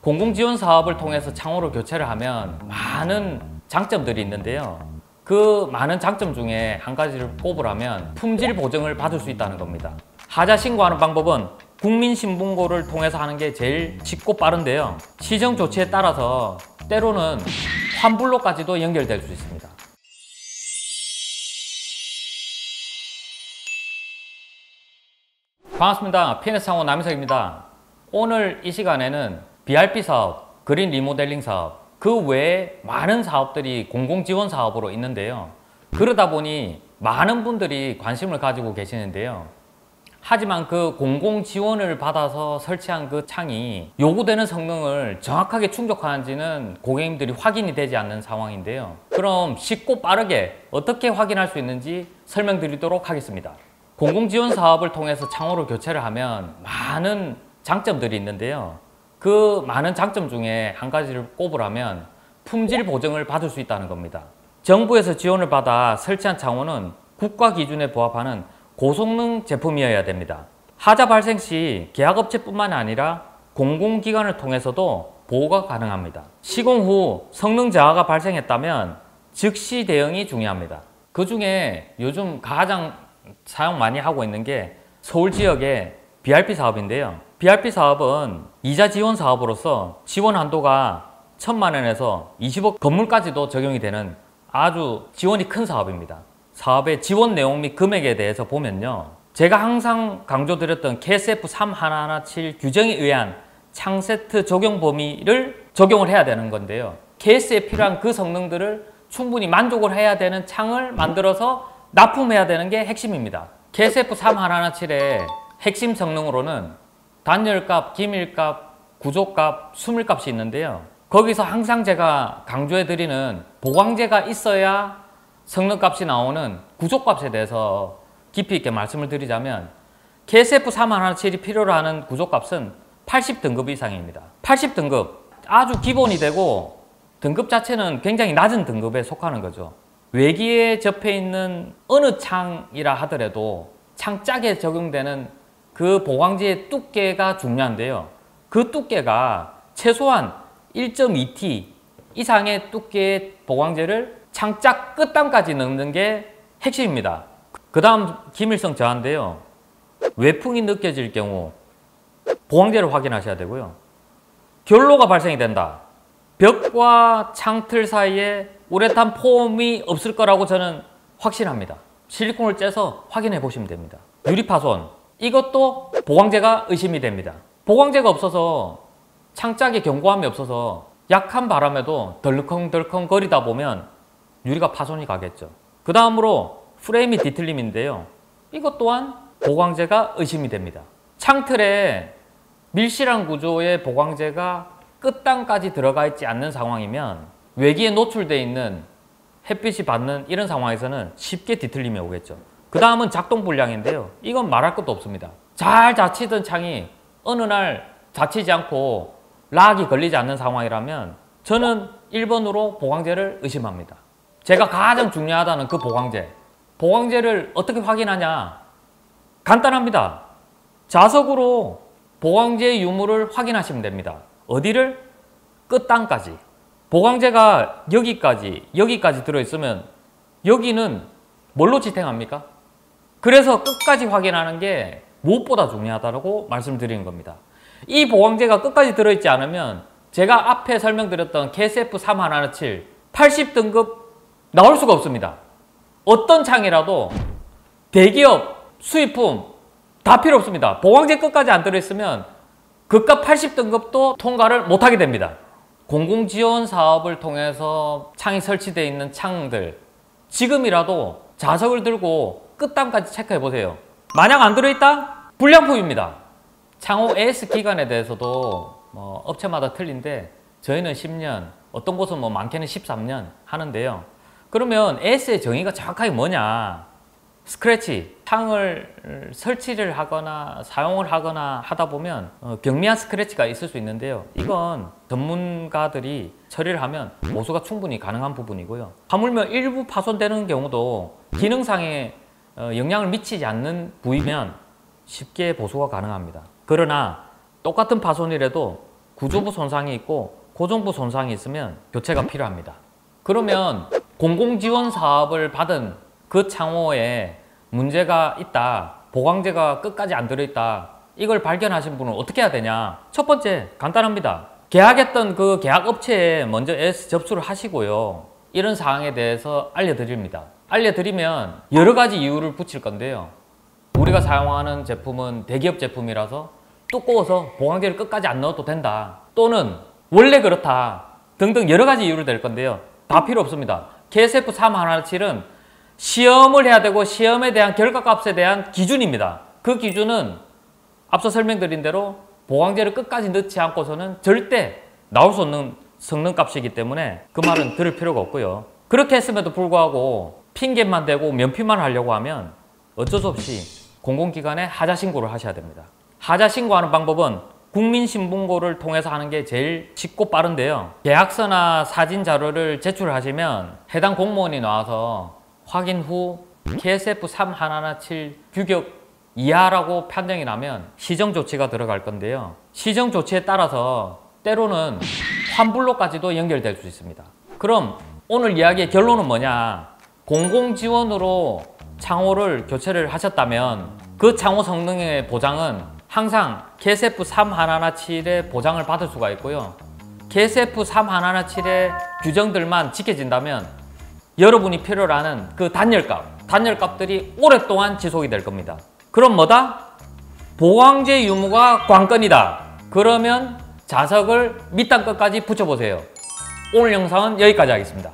공공지원 사업을 통해서 창호를 교체를 하면 많은 장점들이 있는데요. 그 많은 장점 중에 한 가지를 꼽으라면 품질 보증을 받을 수 있다는 겁니다. 하자 신고하는 방법은 국민신문고를 통해서 하는 게 제일 쉽고 빠른데요. 시정 조치에 따라서 때로는 환불로까지도 연결될 수 있습니다. 반갑습니다. PNS창호 남희석입니다. 오늘 이 시간에는 BRP 사업, 그린 리모델링 사업, 그 외에 많은 사업들이 공공지원 사업으로 있는데요. 그러다 보니 많은 분들이 관심을 가지고 계시는데요. 하지만 그 공공지원을 받아서 설치한 그 창이 요구되는 성능을 정확하게 충족하는지는 고객님들이 확인이 되지 않는 상황인데요. 그럼 쉽고 빠르게 어떻게 확인할 수 있는지 설명드리도록 하겠습니다. 공공지원 사업을 통해서 창호를 교체를 하면 많은 장점들이 있는데요. 그 많은 장점 중에 한 가지를 꼽으라면 품질 보증을 받을 수 있다는 겁니다. 정부에서 지원을 받아 설치한 창호는 국가 기준에 부합하는 고성능 제품이어야 됩니다. 하자 발생 시 계약업체뿐만 아니라 공공기관을 통해서도 보호가 가능합니다. 시공 후 성능 저하가 발생했다면 즉시 대응이 중요합니다. 그 중에 요즘 가장 사용 많이 하고 있는 게 서울 지역의 BRP 사업인데요. BRP 사업은 이자 지원 사업으로서 지원 한도가 1,000만 원에서 20억 건물까지도 적용이 되는 아주 지원이 큰 사업입니다. 사업의 지원 내용 및 금액에 대해서 보면요. 제가 항상 강조드렸던 KSF 3117 규정에 의한 창 세트 적용 범위를 적용을 해야 되는 건데요. KS에 필요한 그 성능들을 충분히 만족을 해야 되는 창을 만들어서 납품해야 되는 게 핵심입니다. KSF 3117의 핵심 성능으로는 단열값, 기밀값, 구조값, 수밀값이 있는데요. 거기서 항상 제가 강조해드리는 보강제가 있어야 성능값이 나오는 구조값에 대해서 깊이 있게 말씀을 드리자면 KSF 3117이 필요로 하는 구조값은 80등급 이상입니다. 80등급, 아주 기본이 되고 등급 자체는 굉장히 낮은 등급에 속하는 거죠. 외기에 접해 있는 어느 창이라 하더라도 창짝에 적용되는 그 보강제의 두께가 중요한데요. 그 두께가 최소한 1.2T 이상의 두께의 보강제를 창짝 끝단까지 넣는 게 핵심입니다. 그 다음 기밀성 저하인데요. 외풍이 느껴질 경우 보강제를 확인하셔야 되고요. 결로가 발생이 된다. 벽과 창틀 사이에 우레탄 폼이 없을 거라고 저는 확신합니다. 실리콘을 째서 확인해 보시면 됩니다. 유리 파손, 이것도 보강제가 의심이 됩니다. 보강제가 없어서 창짝에 견고함이 없어서 약한 바람에도 덜컹덜컹 거리다 보면 유리가 파손이 가겠죠. 그 다음으로 프레임이 뒤틀림인데요. 이것 또한 보강제가 의심이 됩니다. 창틀에 밀실한 구조의 보강제가 끝단까지 들어가 있지 않는 상황이면 외기에 노출되어 있는 햇빛이 받는 이런 상황에서는 쉽게 뒤틀림이 오겠죠. 그 다음은 작동 불량인데요. 이건 말할 것도 없습니다. 잘 자치던 창이 어느 날 자치지 않고 락이 걸리지 않는 상황이라면 저는 1번으로 보강제를 의심합니다. 제가 가장 중요하다는 그 보강제. 보강제를 어떻게 확인하냐? 간단합니다. 자석으로 보강제의 유무를 확인하시면 됩니다. 어디를? 끝단까지. 보강제가 여기까지 들어있으면 여기는 뭘로 지탱합니까? 그래서 끝까지 확인하는 게 무엇보다 중요하다고 말씀드리는 겁니다. 이 보강제가 끝까지 들어있지 않으면 제가 앞에 설명드렸던 KSF 3117 80등급 나올 수가 없습니다. 어떤 창이라도 대기업, 수입품 다 필요 없습니다. 보강제 끝까지 안 들어있으면 그깟 80등급도 통과를 못하게 됩니다. 공공지원 사업을 통해서 창이 설치되어 있는 창들, 지금이라도 자석을 들고 끝단까지 체크해 보세요. 만약 안 들어있다? 불량품입니다. 창호 AS 기간에 대해서도 업체마다 틀린데 저희는 10년, 어떤 곳은 많게는 13년 하는데요. 그러면 AS의 정의가 정확하게 뭐냐? 스크래치, 창을 설치를 하거나 사용을 하거나 하다 보면 경미한 스크래치가 있을 수 있는데요. 이건 전문가들이 처리를 하면 보수가 충분히 가능한 부분이고요. 하물며 일부 파손되는 경우도 기능상에 영향을 미치지 않는 부위면 쉽게 보수가 가능합니다. 그러나 똑같은 파손이라도 구조부 손상이 있고 고정부 손상이 있으면 교체가 필요합니다. 그러면 공공지원 사업을 받은 그 창호에 문제가 있다, 보강제가 끝까지 안 들어있다, 이걸 발견하신 분은 어떻게 해야 되냐? 첫 번째, 간단합니다. 계약했던 그 계약업체에 먼저 AS 접수를 하시고요. 이런 사항에 대해서 알려드립니다. 알려드리면 여러 가지 이유를 붙일 건데요. 우리가 사용하는 제품은 대기업 제품이라서 두꺼워서 보강제를 끝까지 안 넣어도 된다, 또는 원래 그렇다 등등 여러 가지 이유를 댈 건데요. 다 필요 없습니다. KSF-3117은 시험을 해야 되고 시험에 대한 결과값에 대한 기준입니다. 그 기준은 앞서 설명드린 대로 보강제를 끝까지 넣지 않고서는 절대 나올 수 없는 성능값이기 때문에 그 말은 들을 필요가 없고요. 그렇게 했음에도 불구하고 핑계만 대고 면피만 하려고 하면 어쩔 수 없이 공공기관에 하자 신고를 하셔야 됩니다. 하자 신고하는 방법은 국민신문고를 통해서 하는 게 제일 쉽고 빠른데요. 계약서나 사진 자료를 제출하시면 해당 공무원이 나와서 확인 후 KSF-3117 규격 이하라고 판정이 나면 시정조치가 들어갈 건데요. 시정조치에 따라서 때로는 환불로까지도 연결될 수 있습니다. 그럼 오늘 이야기의 결론은 뭐냐? 공공지원으로 창호를 교체를 하셨다면 그 창호 성능의 보장은 항상 KSF-3117의 보장을 받을 수가 있고요. KSF-3117의 규정들만 지켜진다면 여러분이 필요로 하는 그 단열값들이 오랫동안 지속이 될 겁니다. 그럼 뭐다? 보강제 유무가 관건이다. 그러면 자석을 밑단 끝까지 붙여보세요. 오늘 영상은 여기까지 하겠습니다.